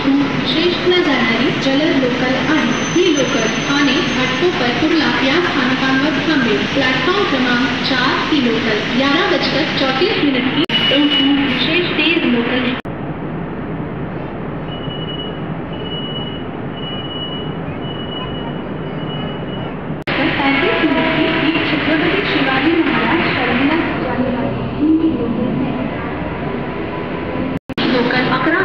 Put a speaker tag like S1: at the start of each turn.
S1: विशेषला जाणारी जलद लोकल आहे। ही लोकल ठाणे, घाटकोपर, कुर्ला या स्थानकांवर थांबेल। प्लॅटफॉर्म क्रमांक 4 की लोकल 11:34 की विशेष तेज लोकल छत्रपति शिवाजी महाराज टर्मिनस जाने वाली लोकल 11